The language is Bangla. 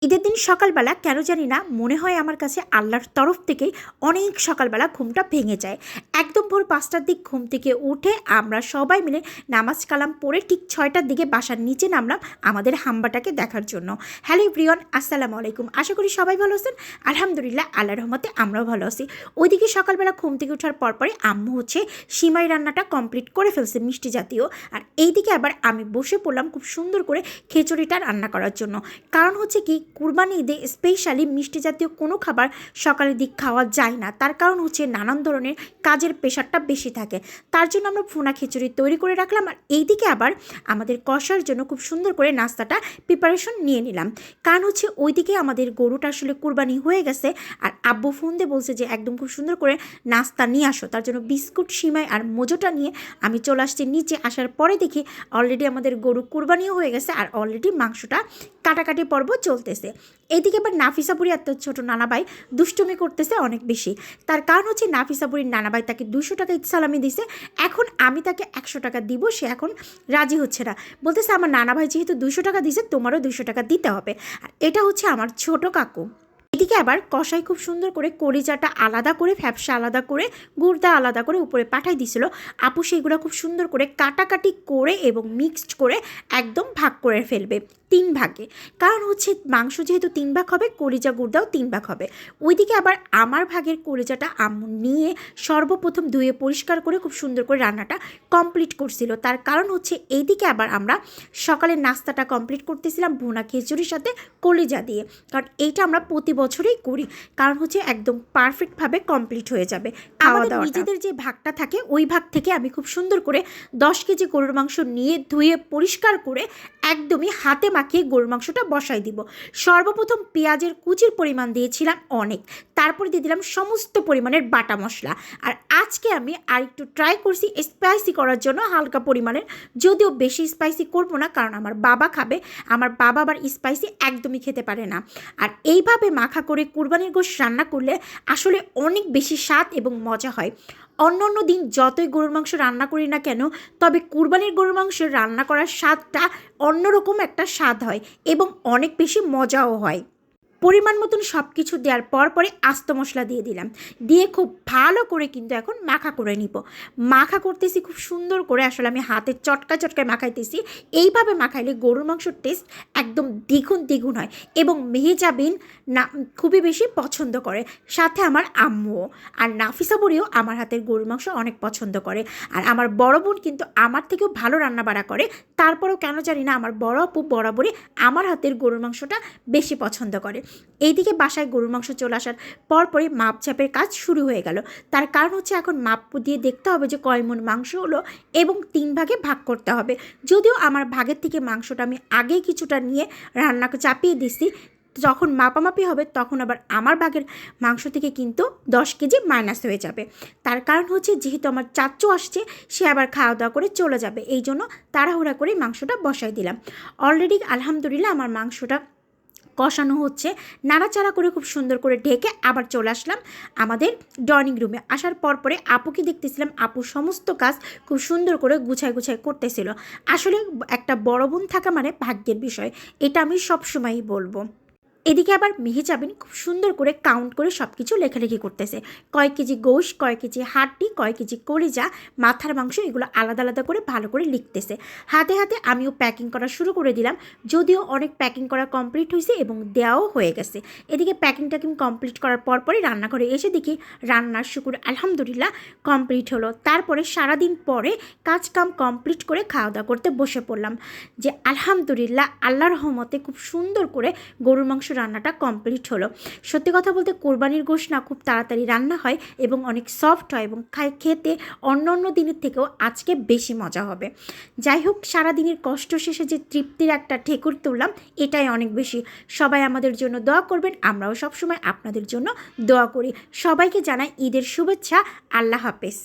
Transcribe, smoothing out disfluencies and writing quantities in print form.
ঈদের দিন সকালবেলা কেন জানি না মনে হয় আমার কাছে আল্লাহর তরফ থেকেই অনেক সকালবেলা ঘুমটা ভেঙে যায়। একদম ভোর ৫টার দিক ঘুম থেকে উঠে আমরা সবাই মিলে নামাজ কালাম পড়ে ঠিক ৬টার দিকে বাসার নিচে নামলাম আমাদের হাম্বাটাকে দেখার জন্য। হ্যালো এভরিওয়ান, আসসালামু আলাইকুম। আশা করি সবাই ভালো আছেন। আলহামদুলিল্লাহ, আল্লাহর রহমতে আমরাও ভালো আছি। ওইদিকে সকালবেলা ঘুম থেকে ওঠার পরপরই আম্মু সিমাই রান্নাটা কমপ্লিট করে ফেলছে, মিষ্টি জাতীয়। আর এইদিকে আবার আমি বসে পড়লাম খুব সুন্দর করে খিচুড়িটা রান্না করার জন্য। কারণ কি কুরবানি ঈদে স্পেশালি মিষ্টি জাতীয় কোনো খাবার সকালের দিক খাওয়া যায় না। তার কারণ নানান ধরনের কাজের প্রেশারটা বেশি থাকে। তার জন্য আমরা ভুনা খিচুড়ি তৈরি করে রাখলাম। আর এইদিকে আবার আমাদের কষার জন্য খুব সুন্দর করে নাস্তাটা প্রিপারেশন নিয়ে নিলাম। কারণ ওইদিকে আমাদের গরুটা আসলে কুরবানি হয়ে গেছে। আর আব্বু ফোন দিয়ে বলছে যে একদম খুব সুন্দর করে নাস্তা নিয়ে আসো। তার জন্য বিস্কুট, সিমাই আর মোজোটা নিয়ে আমি চলে আসছি নিচে। আসার পরে দেখি অলরেডি আমাদের গরু কুরবানিও হয়ে গেছে আর অলরেডি মাংসটা কাটাকাটি পর্ব চলতেছে। এইদিকে আবার নাফিসাপুরি এত ছোটো নানাভাই দুষ্টুমি করতেছে অনেক বেশি। তার কারণ নাফিসাপুরির নানাভাই তাকে 200 টাকা ঈদ সালামি দিছে। এখন আমি তাকে 100 টাকা দিব, সে এখন রাজি হচ্ছে না। বলতেছে আমার নানাভাই যেহেতু 200 টাকা দিছে, তোমারও 200 টাকা দিতে হবে। আর এটা আমার ছোট কাকু। এদিকে আবার কষাই খুব সুন্দর করে কলিজাটা আলাদা করে, ফ্যাপসা আলাদা করে, গুড়দা আলাদা করে উপরে পাঠাই দিছিল। আপু সেইগুলো খুব সুন্দর করে কাটাকাটি করে এবং মিক্সড করে একদম ভাগ করে ফেলবে 3 ভাগে। কারণ মাংস যেহেতু 3 ভাগ হবে, কলিজা গুড়দাও 3 ভাগ হবে। ওইদিকে আবার আমার ভাগের কলিজাটা আম্মু নিয়ে সর্বপ্রথম ধুয়ে পরিষ্কার করে খুব সুন্দর করে রান্নাটা কমপ্লিট করছিল। তার কারণ এইদিকে আবার আমরা সকালের নাস্তাটা কমপ্লিট করতেছিলাম ভুনা খিচুড়ির সাথে কলিজা দিয়ে। কারণ এইটা আমরা প্রতি বছরই করি, কারণ একদম পারফেক্টভাবে কমপ্লিট হয়ে যাবে খাওয়া দাওয়া। নিজেদের যে ভাগটা থাকে ওই ভাগ থেকে আমি খুব সুন্দর করে 10 কেজি গরুর মাংস নিয়ে ধুয়ে পরিষ্কার করে একদমই হাতে মাখিয়ে গরুর মাংসটা বসাই দিব। সর্বপ্রথম পেঁয়াজের কুচির পরিমাণ দিয়েছিলাম অনেক, তারপরে দিয়ে দিলাম সমস্ত পরিমাণের বাটা মশলা। আর আজকে আমি আরেকটু ট্রাই করছি স্পাইসি করার জন্য হালকা পরিমাণের, যদিও বেশি স্পাইসি করব না কারণ আমার বাবা খাবে। আমার বাবা আবার স্পাইসি একদমই খেতে পারে না। আর এইভাবে মাখা করে কুরবানির গোশত রান্না করলে আসলে অনেক বেশি স্বাদ এবং মজা হয়। অন্য দিন যতই গরুর মাংস রান্না করি না কেন, তবে কুরবানির গরুর মাংস রান্না করার স্বাদটা অন্যরকম একটা স্বাদ হয় এবং অনেক বেশি মজাও হয়। পরিমাণ মতন সব কিছু দেওয়ার পরে আস্ত মশলা দিয়ে দিলাম, দিয়ে খুব ভালো করে কিন্তু এখন মাখা করে নিব। মাখা করতেছি খুব সুন্দর করে, আসলে আমি হাতে চটকায় মাখাইতেছি। এইভাবে মাখাইলে গরুর মাংসর টেস্ট একদম দ্বিগুণ হয় এবং মেহেজাবিন না খুবই বেশি পছন্দ করে, সাথে আমার আম্মুও। আর নাফিসা বুড়িও আমার হাতের গরুর মাংস অনেক পছন্দ করে। আর আমার বড় বোন কিন্তু আমার থেকেও ভালো রান্নাবাড়া করে। তারপরেও কেন জানি না আমার বড় আপু বরাবরই আমার হাতের গরুর মাংসটা বেশি পছন্দ করে। এইদিকে বাসায় গরুর মাংস চলে আসার পরপরই মাপঝাপের কাজ শুরু হয়ে গেল। তার কারণ এখন মাপ দিয়ে দেখতে হবে যে কয় মণ মাংস হলো এবং 3 ভাগে ভাগ করতে হবে। যদিও আমার ভাগের থেকে মাংসটা আমি আগেই কিছুটা নিয়ে রান্নাকে চাপিয়ে দিছি, যখন মাপামাপি হবে তখন আবার আমার ভাগের মাংস থেকে কিন্তু 10 কেজি মাইনাস হয়ে যাবে। তার কারণ যেহেতু আমার চাচ্চু আসছে, সে আবার খাওয়া দাওয়া করে চলে যাবে, এই জন্য তাড়াহুড়া করে মাংসটা বসাই দিলাম। অলরেডি আলহামদুলিল্লাহ আমার মাংসটা কষানো হচ্ছে। নাড়াচাড়া করে খুব সুন্দর করে ঢেকে আবার চলে আসলাম আমাদের ডাইনিং রুমে। আসার পরে আপুকে দেখতেছিলাম, আপু সমস্ত কাজ খুব সুন্দর করে গুছায় করতেছিল। আসলে একটা বড় বোন থাকা মানে ভাগ্যের বিষয়, এটা আমি সবসময়ই বলবো। এদিকে আবার মেহেজাবিন খুব সুন্দর করে কাউন্ট করে সব কিছু লেখালেখি করতেছে। কয় কেজি গোশ, কয় কেজি হাড্ডি, কয় কেজি কলিজা, মাথার মাংস, এগুলো আলাদা আলাদা করে ভালো করে লিখতেছে। হাতে আমিও প্যাকিং করা শুরু করে দিলাম, যদিও অনেক প্যাকিং করা কমপ্লিট হয়েছে এবং দেওয়াও হয়ে গেছে। এদিকে প্যাকিং কমপ্লিট করার পরই রান্নাঘরে এসে দেখি রান্নার শুকুর আলহামদুলিল্লাহ কমপ্লিট হলো। তারপরে সারাদিন পরে কাম কমপ্লিট করে খাওয়া দাওয়া করতে বসে পড়লাম। যে আলহামদুলিল্লাহ আল্লাহর রহমতে খুব সুন্দর করে গরুর মাংস রান্নাটা কমপ্লিট হলো। সত্যি কথা বলতে কোরবানির গোশত না খুব তাড়াতাড়ি রান্না হয় এবং অনেক সফট হয় এবং খেতে অন্য দিনের থেকেও আজকে বেশি মজা হবে। যাই হোক, সারাদিনের কষ্ট শেষে যে তৃপ্তির একটা ঠেকুর তুললাম, এটাই অনেক বেশি। সবাই আমাদের জন্য দোয়া করবেন, আমরাও সবসময় আপনাদের জন্য দোয়া করি। সবাইকে জানাই ঈদের শুভেচ্ছা। আল্লাহ হাফেজ।